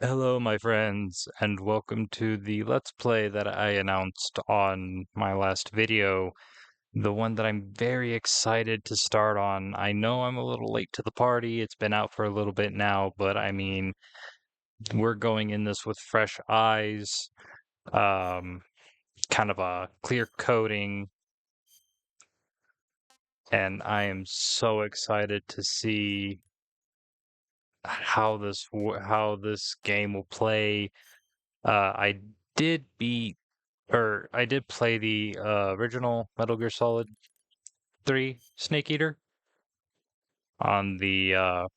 Hello, my friends, and welcome to the Let's Play that I announced on my last video, the one that I'm very excited to start on. I know I'm a little late to the party, it's been out for a little bit now, but I mean, we're going in this with fresh eyes, um, kind of a clear coating, and I am so excited to see how this game will play. I did beat I did play the original Metal Gear Solid 3 Snake Eater on the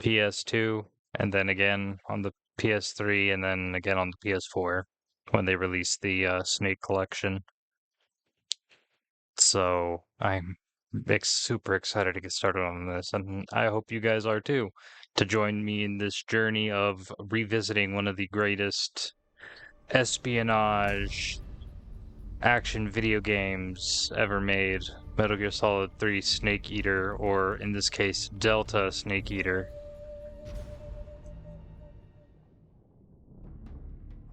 PS2, and then again on the PS3, and then again on the PS4 when they released the Snake Collection. So I'm super excited to get started on this, and I hope you guys are too, to join me in this journey of revisiting one of the greatest espionage action video games ever made, Metal Gear Solid 3 Snake Eater, or in this case, Delta Snake Eater.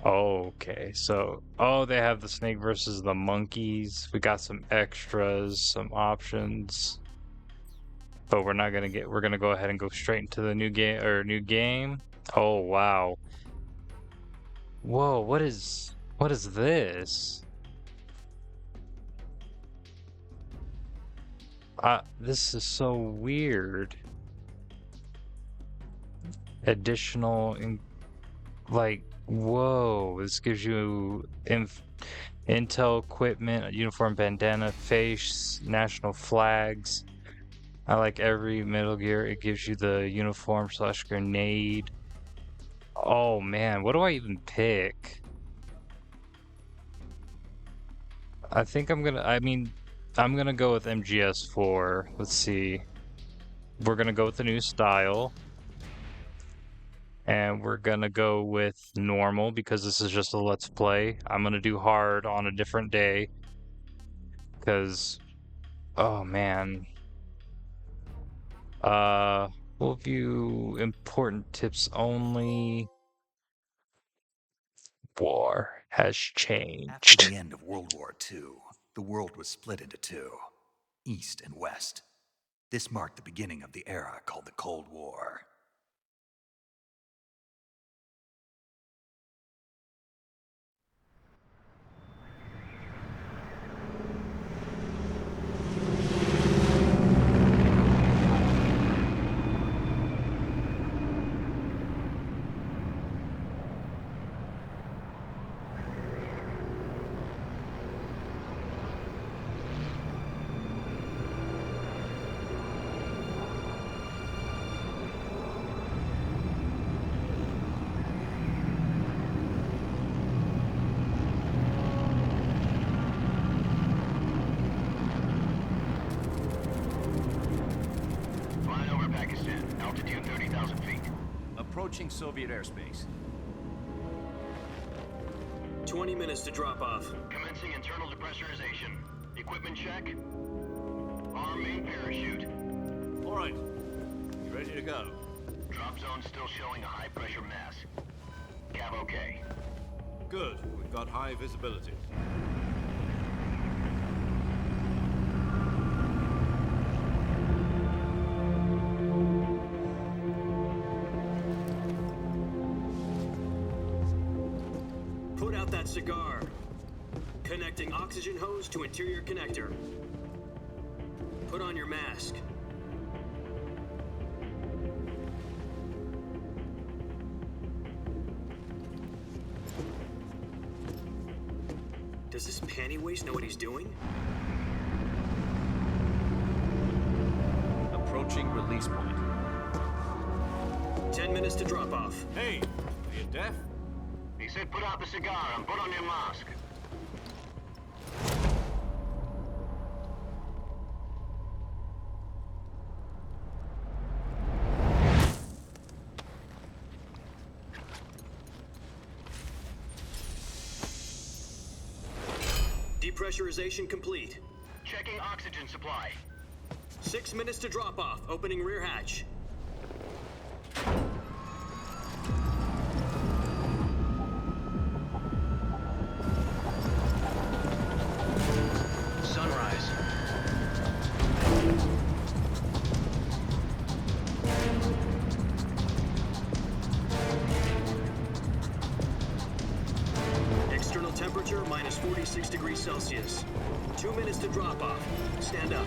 Okay, so, oh, they have the snake versus the monkeys. We got some extras, some options. But we're gonna go ahead and go straight into the new game. Oh, wow. Whoa, what is this? This is so weird. Additional, like, whoa, this gives you intel equipment, a uniform, bandana, face, national flags. I like every Metal Gear, it gives you the uniform / grenade. Oh man, what do I even pick? I'm gonna go with MGS4. Let's see. We're gonna go with the new style. And we're gonna go with normal because this is just a let's play. I'm gonna do hard on a different day because, oh man. We'll view important tips only. War has changed. After the end of World War II, the world was split into two, East and West. This marked the beginning of the era called the Cold War. Altitude 30,000 feet. Approaching Soviet airspace. 20 minutes to drop off. Commencing internal depressurization. Equipment check. Arm main parachute. All right. You ready to go? Drop zone still showing a high pressure mass. Cav okay. Good. We've got high visibility. Put out that cigar. Connecting oxygen hose to interior connector. Put on your mask. Does this panty waste know what he's doing? Approaching release point. 10 minutes to drop off. Hey, are you deaf? He said put out the cigar and put on your mask. Depressurization complete. Checking oxygen supply. 6 minutes to drop off. Opening rear hatch. temperature minus 46 degrees Celsius. 2 minutes to drop off. Stand up.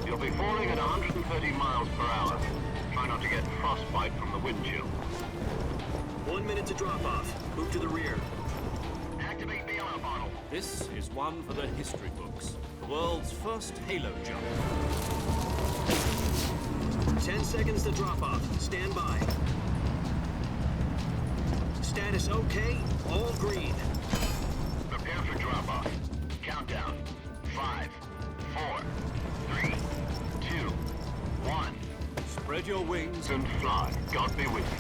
You'll be falling at 130 miles per hour. Try not to get frostbite from the wind chill. 1 minute to drop off. Move to the rear. Activate bailout bottle. This is one for the history books. The world's first halo jump. 10 seconds to drop off. Stand by. Status okay. All green. Prepare for drop-off. Countdown. 5, 4, 3, 2, 1. Spread your wings And fly. God be with you.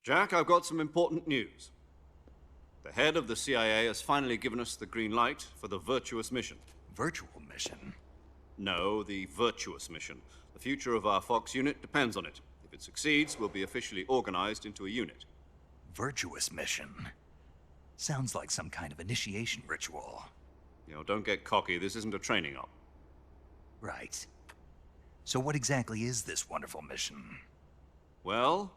Jack, I've got some important news. The head of the CIA has finally given us the green light for the virtuous mission. Virtual mission? No, the virtuous mission. The future of our Fox unit depends on it. If it succeeds, we'll be officially organized into a unit. Virtuous mission? Sounds like some kind of initiation ritual. Don't get cocky. This isn't a training op. Right. So what exactly is this wonderful mission? Well,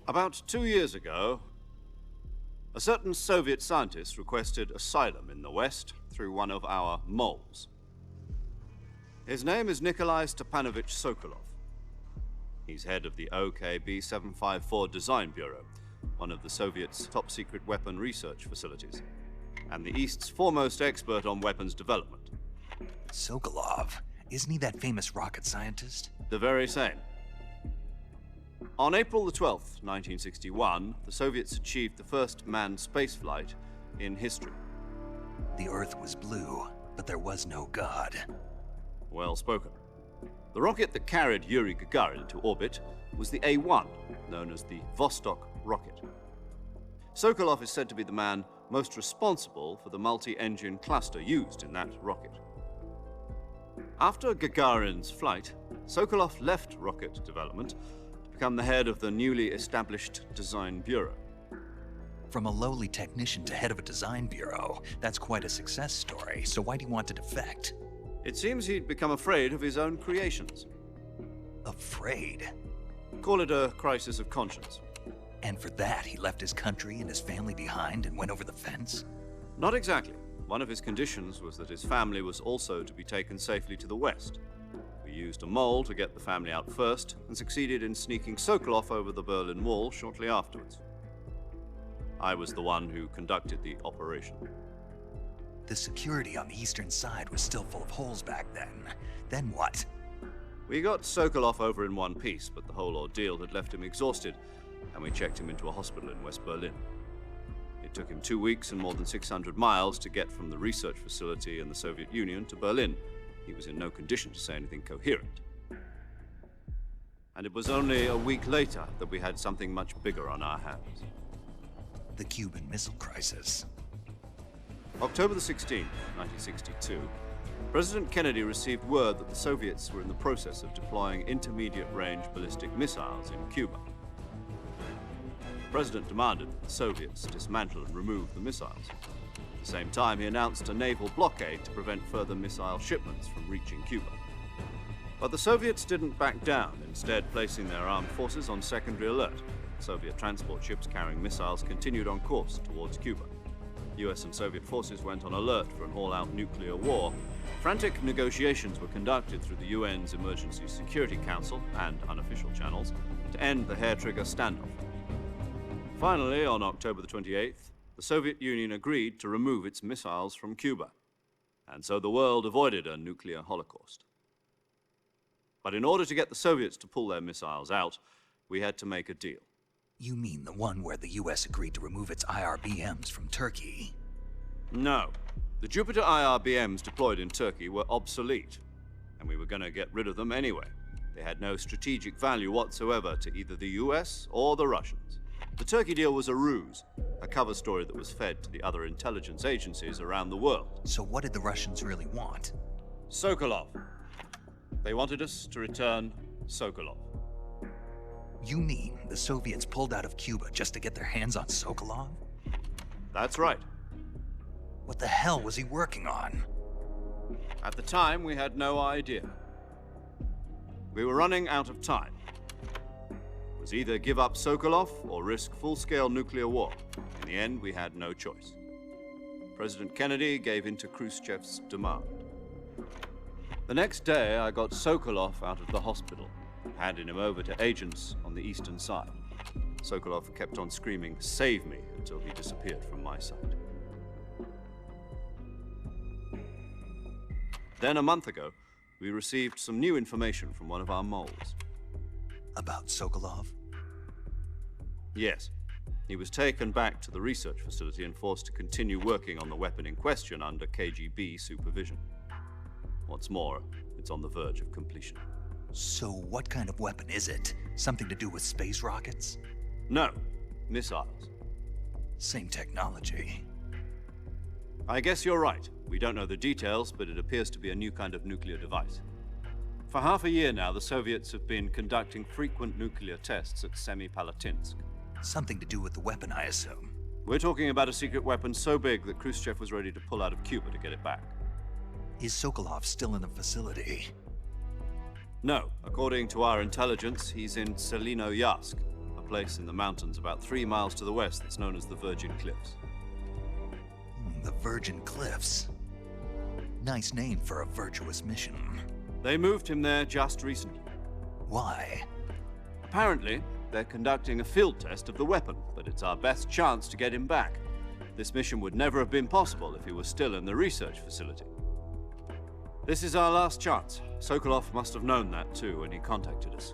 about 2 years ago, a certain Soviet scientist requested asylum in the West through one of our moles. His name is Nikolai Stepanovich Sokolov. He's head of the OKB 754 Design Bureau, one of the Soviets' top-secret weapon research facilities, and the East's foremost expert on weapons development. Sokolov? Isn't he that famous rocket scientist? The very same. On April the 12th, 1961, the Soviets achieved the first manned spaceflight in history. The Earth was blue, but there was no God. Well spoken. The rocket that carried Yuri Gagarin to orbit was the A1, known as the Vostok rocket. Sokolov is said to be the man most responsible for the multi-engine cluster used in that rocket. After Gagarin's flight, Sokolov left rocket development to become the head of the newly established Design Bureau. From a lowly technician to head of a design bureau, that's quite a success story, so why'd he want to defect? It seems he'd become afraid of his own creations. Afraid? Call it a crisis of conscience. And for that, he left his country and his family behind and went over the fence? Not exactly. One of his conditions was that his family was also to be taken safely to the West. We used a mole to get the family out first and succeeded in sneaking Sokolov over the Berlin Wall shortly afterwards. I was the one who conducted the operation. The security on the eastern side was still full of holes back then. Then what? We got Sokolov over in one piece, but the whole ordeal had left him exhausted, and we checked him into a hospital in West Berlin. It took him 2 weeks and more than 600 miles to get from the research facility in the Soviet Union to Berlin. He was in no condition to say anything coherent. And it was only a week later that we had something much bigger on our hands. The Cuban Missile Crisis. October the 16th, 1962, President Kennedy received word that the Soviets were in the process of deploying intermediate-range ballistic missiles in Cuba. The President demanded that the Soviets dismantle and remove the missiles. At the same time, he announced a naval blockade to prevent further missile shipments from reaching Cuba. But the Soviets didn't back down, instead placing their armed forces on secondary alert. Soviet transport ships carrying missiles continued on course towards Cuba. US and Soviet forces went on alert for an all-out nuclear war. Frantic negotiations were conducted through the UN's Emergency Security Council and unofficial channels to end the hair-trigger standoff. Finally, on October the 28th, the Soviet Union agreed to remove its missiles from Cuba, and so the world avoided a nuclear holocaust. But in order to get the Soviets to pull their missiles out, we had to make a deal. You mean the one where the US agreed to remove its IRBMs from Turkey? No. The Jupiter IRBMs deployed in Turkey were obsolete, and we were going to get rid of them anyway. They had no strategic value whatsoever to either the US or the Russians. The Turkey deal was a ruse, a cover story that was fed to the other intelligence agencies around the world. So what did the Russians really want? Sokolov. They wanted us to return Sokolov. You mean the Soviets pulled out of Cuba just to get their hands on Sokolov? That's right. What the hell was he working on? At the time, we had no idea. We were running out of time. It was either give up Sokolov or risk full-scale nuclear war. In the end, we had no choice. President Kennedy gave in to Khrushchev's demand. The next day, I got Sokolov out of the hospital, handing him over to agents on the eastern side. Sokolov kept on screaming, "Save me," until he disappeared from my sight. Then, a month ago, we received some new information from one of our moles. About Sokolov? Yes. He was taken back to the research facility and forced to continue working on the weapon in question under KGB supervision. What's more, it's on the verge of completion. So what kind of weapon is it? Something to do with space rockets? No, missiles. Same technology. I guess you're right. We don't know the details, but it appears to be a new kind of nuclear device. For half a year now, the Soviets have been conducting frequent nuclear tests at Semipalatinsk. Something to do with the weapon, I assume. We're talking about a secret weapon so big that Khrushchev was ready to pull out of Cuba to get it back. Is Sokolov still in the facility? No, according to our intelligence, he's in Selino-Yarsk, a place in the mountains about 3 miles to the west that's known as the Virgin Cliffs. The Virgin Cliffs. Nice name for a virtuous mission. They moved him there just recently. Why? Apparently, they're conducting a field test of the weapon, but it's our best chance to get him back. This mission would never have been possible if he was still in the research facility. This is our last chance. Sokolov must have known that too when he contacted us.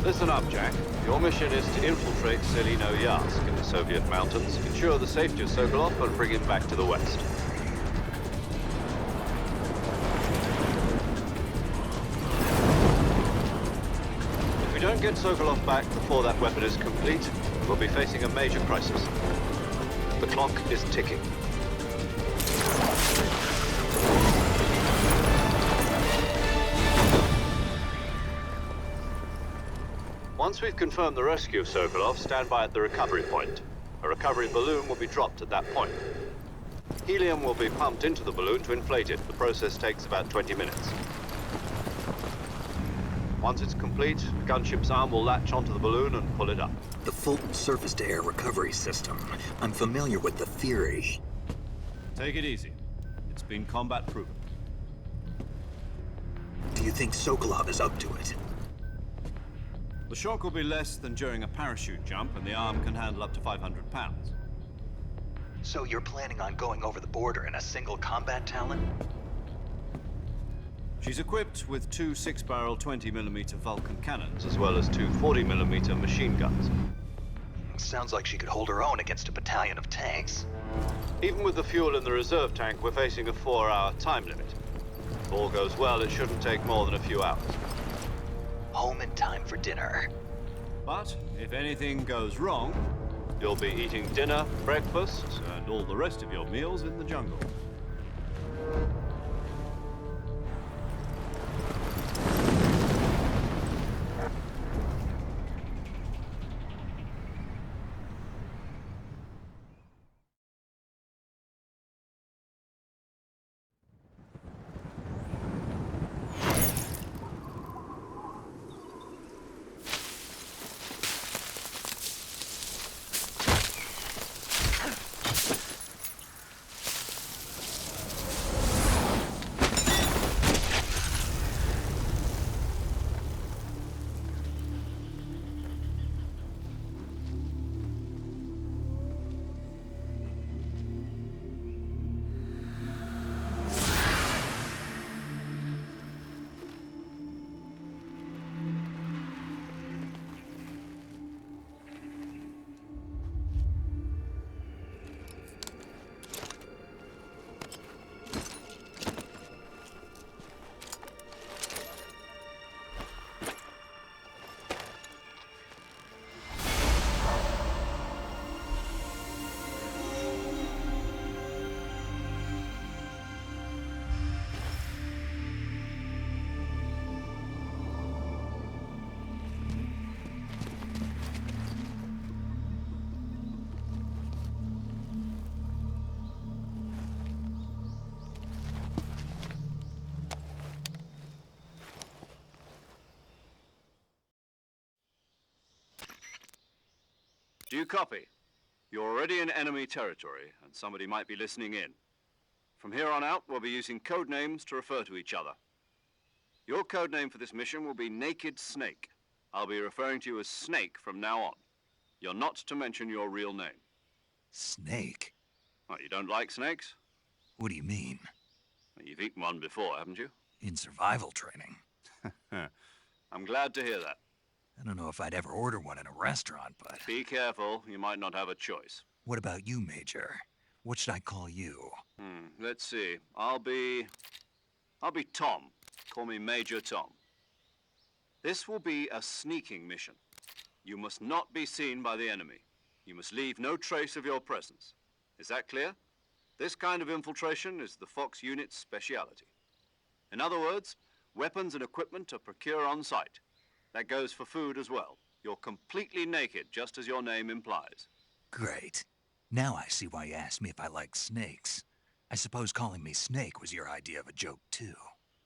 Listen up, Jack. Your mission is to infiltrate Selino-Yarsk in the Soviet mountains, ensure the safety of Sokolov, and bring him back to the west. If we don't get Sokolov back before that weapon is complete, we'll be facing a major crisis. The clock is ticking. Once we've confirmed the rescue of Sokolov, stand by at the recovery point. A recovery balloon will be dropped at that point. Helium will be pumped into the balloon to inflate it. The process takes about 20 minutes. Once it's complete, the gunship's arm will latch onto the balloon and pull it up. The Fulton surface-to-air recovery system. I'm familiar with the theory. Take it easy. It's been combat proven. Do you think Sokolov is up to it? The shock will be less than during a parachute jump, and the arm can handle up to 500 pounds. So you're planning on going over the border in a single combat Talon? She's equipped with 2 6-barrel 20mm Vulcan cannons, as well as 2 40mm machine guns. Sounds like she could hold her own against a battalion of tanks. Even with the fuel in the reserve tank, we're facing a 4-hour time limit. If all goes well, it shouldn't take more than a few hours. Home in time for dinner. But if anything goes wrong, you'll be eating dinner, breakfast, and all the rest of your meals in the jungle. Do you copy? You're already in enemy territory, and somebody might be listening in. From here on out, we'll be using code names to refer to each other. Your code name for this mission will be Naked Snake. I'll be referring to you as Snake from now on. You're not to mention your real name. Snake? What, you don't like snakes? What do you mean? Well, you've eaten one before, haven't you? In survival training? I'm glad to hear that. I don't know if I'd ever order one in a restaurant, but... Be careful, you might not have a choice. What about you, Major? What should I call you? Let's see. I'll be Tom. Call me Major Tom. This will be a sneaking mission. You must not be seen by the enemy. You must leave no trace of your presence. Is that clear? This kind of infiltration is the Fox unit's speciality. In other words, weapons and equipment are procured on site. That goes for food as well. You're completely naked, just as your name implies. Great. Now I see why you asked me if I like snakes. I suppose calling me Snake was your idea of a joke, too.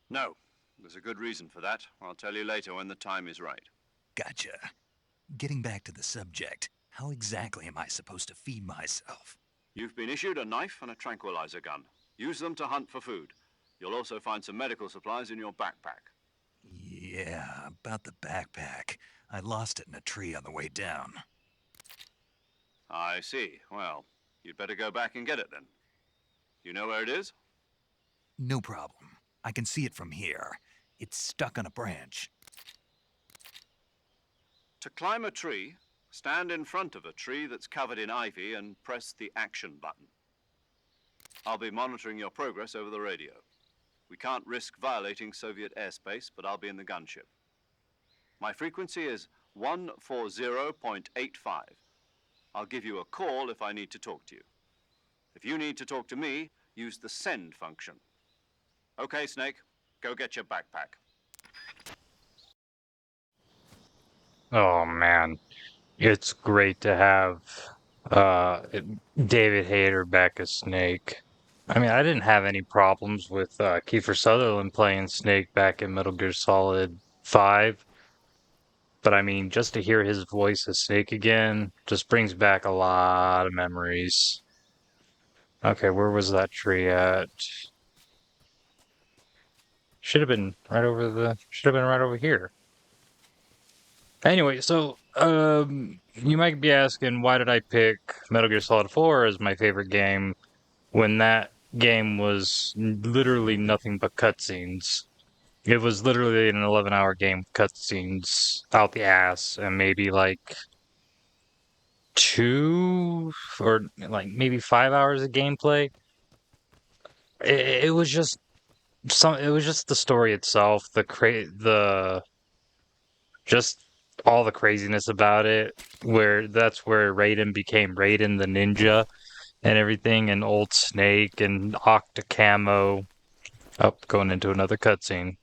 No, there's a good reason for that. I'll tell you later when the time is right. Gotcha. Getting back to the subject, how exactly am I supposed to feed myself? You've been issued a knife and a tranquilizer gun. Use them to hunt for food. You'll also find some medical supplies in your backpack. Yeah, about the backpack. I lost it in a tree on the way down. I see. Well, you'd better go back and get it then. You know where it is? No problem. I can see it from here. It's stuck on a branch. To climb a tree, stand in front of a tree that's covered in ivy and press the action button. I'll be monitoring your progress over the radio. We can't risk violating Soviet airspace, but I'll be in the gunship. My frequency is 140.85. I'll give you a call if I need to talk to you. If you need to talk to me, use the send function. Okay, Snake, go get your backpack. Oh man, it's great to have David Hayter back as Snake. I mean, I didn't have any problems with Kiefer Sutherland playing Snake back in Metal Gear Solid 5. But I mean, just to hear his voice as Snake again just brings back a lot of memories. Okay, where was that tree at? Should have been right over here. Anyway, so you might be asking why did I pick Metal Gear Solid 4 as my favorite game when that game was literally nothing but cutscenes. It was literally an 11-hour game with cutscenes out the ass and maybe like 2 or like maybe 5 hours of gameplay. It was just it was just the story itself, the just all the craziness about it, where that's where Raiden became Raiden the Ninja and everything, and Old Snake and Octa Camo. Oh, going into another cutscene.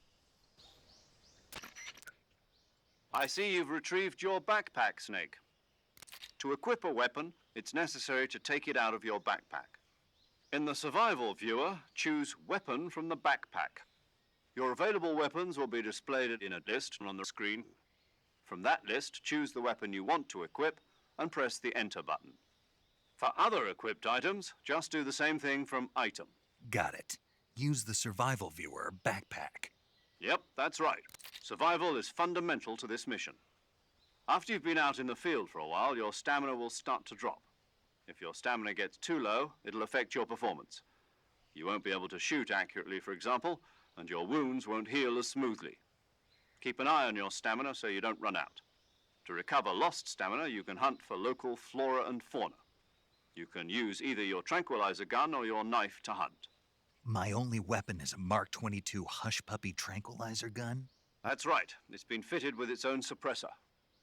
I see you've retrieved your backpack, Snake. To equip a weapon, it's necessary to take it out of your backpack. In the survival viewer, choose Weapon from the backpack. Your available weapons will be displayed in a list on the screen. From that list, choose the weapon you want to equip and press the Enter button. For other equipped items, just do the same thing from Item. Got it. Use the survival viewer backpack. Yep, that's right. Survival is fundamental to this mission. After you've been out in the field for a while, your stamina will start to drop. If your stamina gets too low, it'll affect your performance. You won't be able to shoot accurately, for example, and your wounds won't heal as smoothly. Keep an eye on your stamina so you don't run out. To recover lost stamina, you can hunt for local flora and fauna. You can use either your tranquilizer gun or your knife to hunt. My only weapon is a Mark 22 Hush Puppy tranquilizer gun? That's right. It's been fitted with its own suppressor.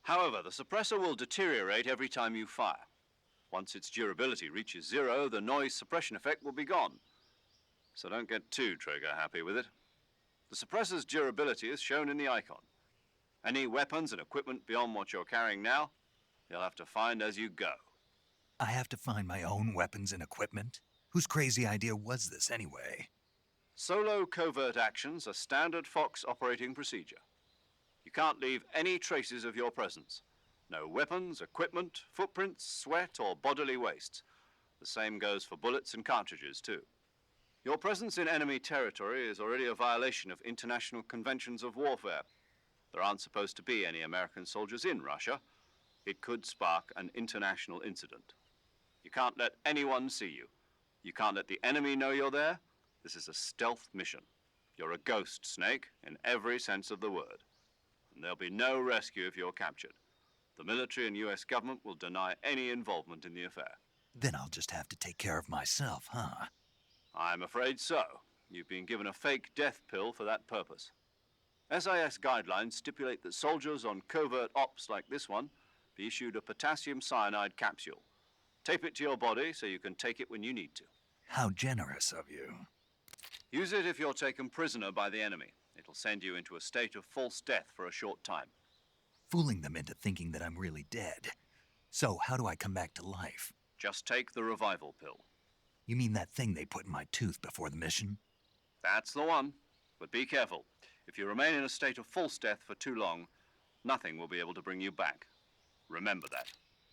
However, the suppressor will deteriorate every time you fire. Once its durability reaches 0, the noise suppression effect will be gone. So don't get too trigger happy with it. The suppressor's durability is shown in the icon. Any weapons and equipment beyond what you're carrying now, you'll have to find as you go. I have to find my own weapons and equipment? Whose crazy idea was this anyway? Solo covert actions are standard Fox operating procedure. You can't leave any traces of your presence. No weapons, equipment, footprints, sweat, or bodily wastes. The same goes for bullets and cartridges, too. Your presence in enemy territory is already a violation of international conventions of warfare. There aren't supposed to be any American soldiers in Russia. It could spark an international incident. You can't let anyone see you. You can't let the enemy know you're there. This is a stealth mission. You're a ghost, Snake, in every sense of the word. And there'll be no rescue if you're captured. The military and US government will deny any involvement in the affair. Then I'll just have to take care of myself, huh? I'm afraid so. You've been given a fake death pill for that purpose. SIS guidelines stipulate that soldiers on covert ops like this one be issued a potassium cyanide capsule. Tape it to your body so you can take it when you need to. How generous of you. Use it if you're taken prisoner by the enemy. It'll send you into a state of false death for a short time. Fooling them into thinking that I'm really dead. So, how do I come back to life? Just take the revival pill. You mean that thing they put in my tooth before the mission? That's the one. But be careful. If you remain in a state of false death for too long, nothing will be able to bring you back. Remember that.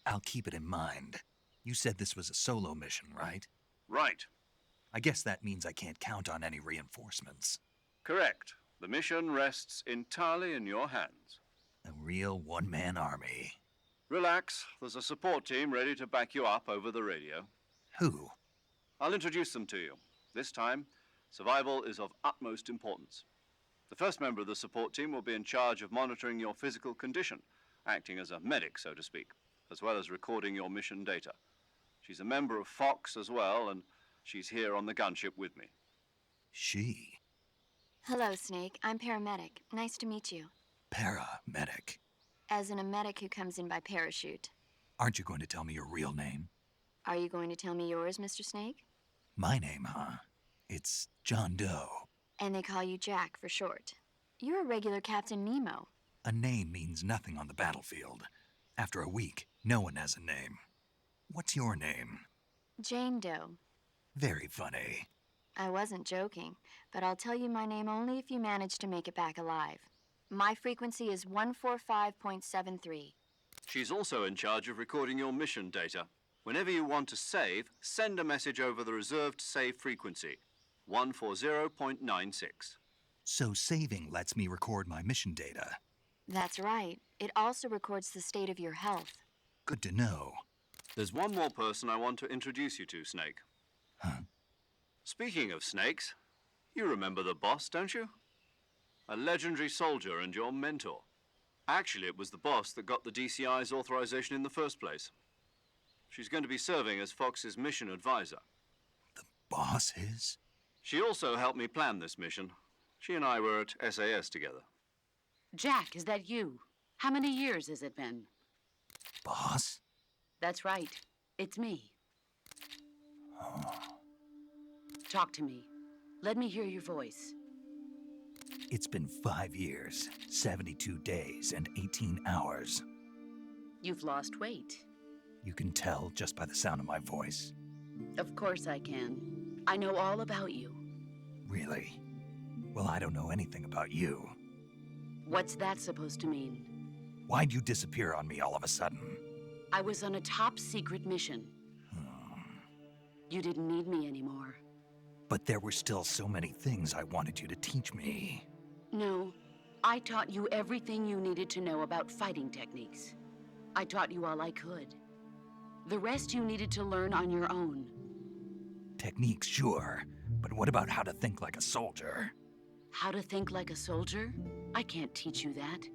I'll keep it in mind. You said this was a solo mission, right? Right. I guess that means I can't count on any reinforcements. Correct. The mission rests entirely in your hands. A real one-man army. Relax. There's a support team ready to back you up over the radio. Who? I'll introduce them to you. This time, survival is of utmost importance. The first member of the support team will be in charge of monitoring your physical condition, acting as a medic, so to speak, as well as recording your mission data. She's a member of Fox as well, and she's here on the gunship with me. She? Hello, Snake. I'm paramedic. Nice to meet you. Paramedic. As in a medic who comes in by parachute. Aren't you going to tell me your real name? Are you going to tell me yours, Mr. Snake? My name, huh? It's John Doe. And they call you Jack for short. You're a regular Captain Nemo. A name means nothing on the battlefield. After a week, no one has a name. What's your name? Jane Doe. Very funny. I wasn't joking, but I'll tell you my name only if you manage to make it back alive. My frequency is 145.73. She's also in charge of recording your mission data. Whenever you want to save, send a message over the reserved save frequency, 140.96. So saving lets me record my mission data. That's right. It also records the state of your health. Good to know. There's one more person I want to introduce you to, Snake. Huh? Speaking of snakes, you remember the boss, don't you? A legendary soldier and your mentor. Actually, it was the boss that got the DCI's authorization in the first place. She's going to be serving as Fox's mission advisor. The boss is? She also helped me plan this mission. She and I were at SAS together. Jack, is that you? How many years has it been? Boss? That's right. It's me. Oh. Talk to me. Let me hear your voice. It's been 5 years, 72 days, and 18 hours. You've lost weight. You can tell just by the sound of my voice. Of course I can. I know all about you. Really? Well, I don't know anything about you. What's that supposed to mean? Why'd you disappear on me all of a sudden? I was on a top-secret mission. You didn't need me anymore. But there were still so many things I wanted you to teach me. No, I taught you everything you needed to know about fighting techniques. I taught you all I could. The rest you needed to learn on your own. Techniques, sure. But what about how to think like a soldier? How to think like a soldier? I can't teach you that.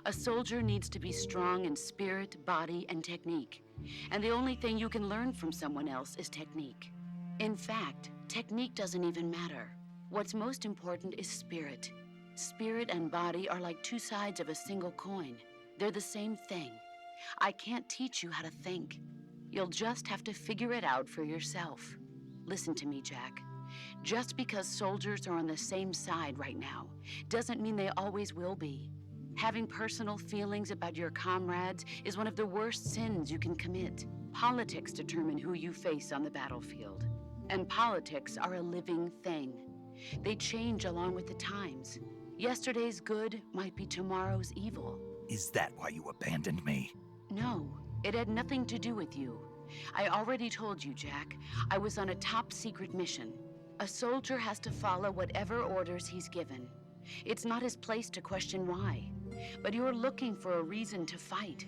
A soldier needs to be strong in spirit, body, and technique. And the only thing you can learn from someone else is technique. In fact, technique doesn't even matter. What's most important is spirit. Spirit and body are like two sides of a single coin. They're the same thing. I can't teach you how to think. You'll just have to figure it out for yourself. Listen to me, Jack. Just because soldiers are on the same side right now doesn't mean they always will be. Having personal feelings about your comrades is one of the worst sins you can commit. Politics determine who you face on the battlefield. And politics are a living thing. They change along with the times. Yesterday's good might be tomorrow's evil. Is that why you abandoned me? No, it had nothing to do with you. I already told you, Jack. I was on a top secret mission. A soldier has to follow whatever orders he's given. It's not his place to question why. But you're looking for a reason to fight.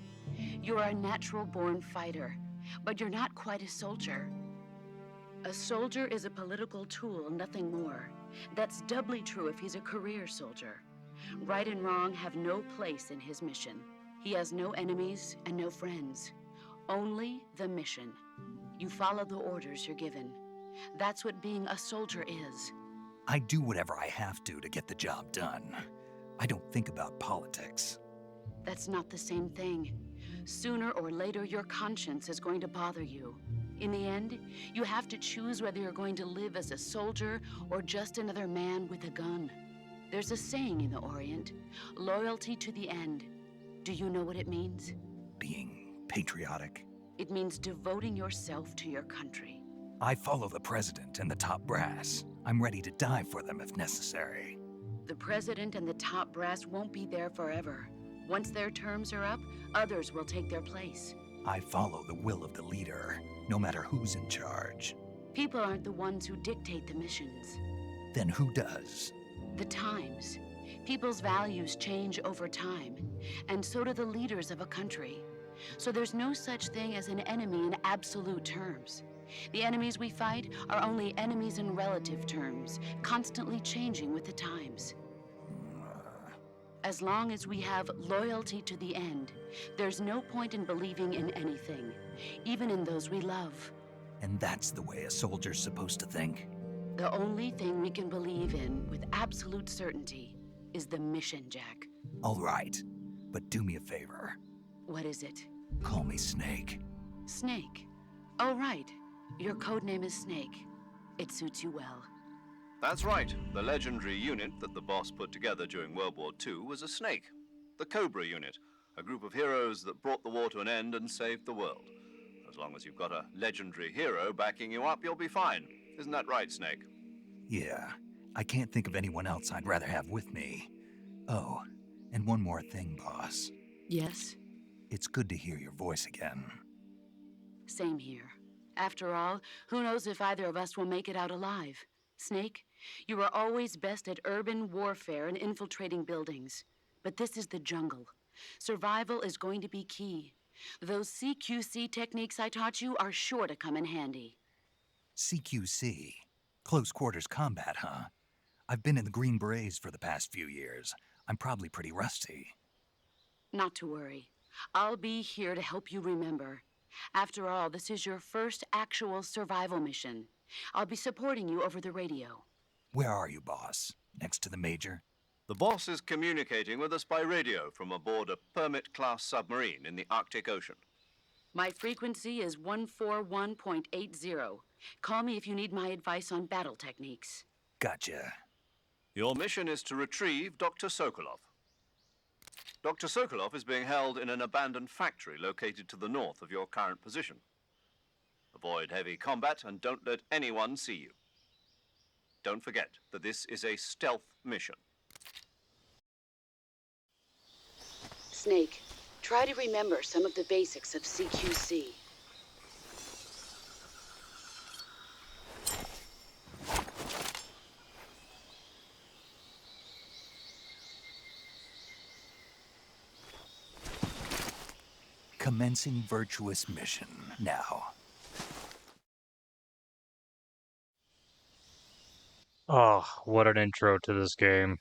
You're a natural-born fighter, but you're not quite a soldier. A soldier is a political tool, nothing more. That's doubly true if he's a career soldier. Right and wrong have no place in his mission. He has no enemies and no friends. Only the mission. You follow the orders you're given. That's what being a soldier is. I do whatever I have to get the job done. I don't think about politics. That's not the same thing. Sooner or later, your conscience is going to bother you. In the end, you have to choose whether you're going to live as a soldier or just another man with a gun. There's a saying in the Orient, loyalty to the end. Do you know what it means? Being patriotic. It means devoting yourself to your country. I follow the president and the top brass. I'm ready to die for them if necessary. The president and the top brass won't be there forever. Once their terms are up, others will take their place. I follow the will of the leader, no matter who's in charge. People aren't the ones who dictate the missions. Then who does? The times. People's values change over time, and so do the leaders of a country. So there's no such thing as an enemy in absolute terms. The enemies we fight are only enemies in relative terms, constantly changing with the times. As long as we have loyalty to the end, there's no point in believing in anything, even in those we love. And that's the way a soldier's supposed to think? The only thing we can believe in with absolute certainty is the mission, Jack. All right, but do me a favor. What is it? Call me Snake. Snake. Oh, right. Your codename is Snake. It suits you well. That's right. The legendary unit that the boss put together during World War II was a snake. The Cobra unit, a group of heroes that brought the war to an end and saved the world. As long as you've got a legendary hero backing you up, you'll be fine. Isn't that right, Snake? Yeah, I can't think of anyone else I'd rather have with me. Oh, and one more thing, boss. Yes? It's good to hear your voice again. Same here. After all, who knows if either of us will make it out alive? Snake, you are always best at urban warfare and infiltrating buildings. But this is the jungle. Survival is going to be key. Those CQC techniques I taught you are sure to come in handy. CQC? Close quarters combat, huh? I've been in the Green Berets for the past few years. I'm probably pretty rusty. Not to worry. I'll be here to help you remember. After all, this is your first actual survival mission. I'll be supporting you over the radio. Where are you, boss? Next to the Major? The boss is communicating with us by radio from aboard a Permit-class submarine in the Arctic Ocean. My frequency is 141.80. Call me if you need my advice on battle techniques. Gotcha. Your mission is to retrieve Dr. Sokolov. Dr. Sokolov is being held in an abandoned factory located to the north of your current position. Avoid heavy combat and don't let anyone see you. Don't forget that this is a stealth mission. Snake, try to remember some of the basics of CQC. Commencing virtuous mission now. Oh, what an intro to this game.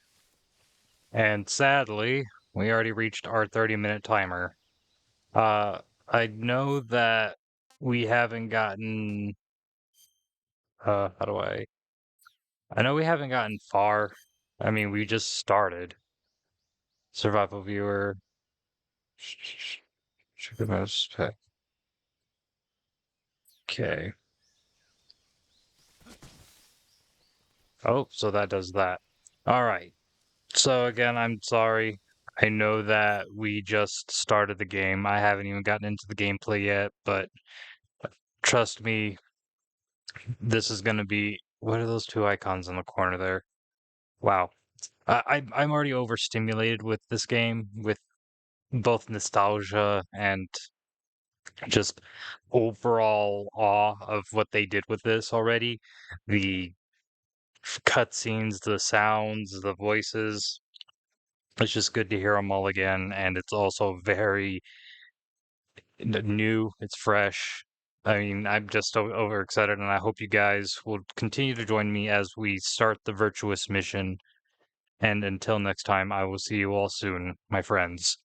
And sadly, we already reached our 30-minute timer. I know that we haven't gotten, I know we haven't gotten far. I mean, we just started. Survival viewer. Okay. Oh, so that does that. All right. So again, I'm sorry. I know that we just started the game. I haven't even gotten into the gameplay yet, but trust me, this is gonna be. What are those two icons in the corner there? Wow. I'm already overstimulated with this game, with both nostalgia and just overall awe of what they did with this already. The cutscenes, the sounds, the voices. It's just good to hear them all again, and it's also very new. It's fresh. I mean, I'm just overexcited, and I hope you guys will continue to join me as we start the Virtuous mission. And until next time, I will see you all soon, my friends.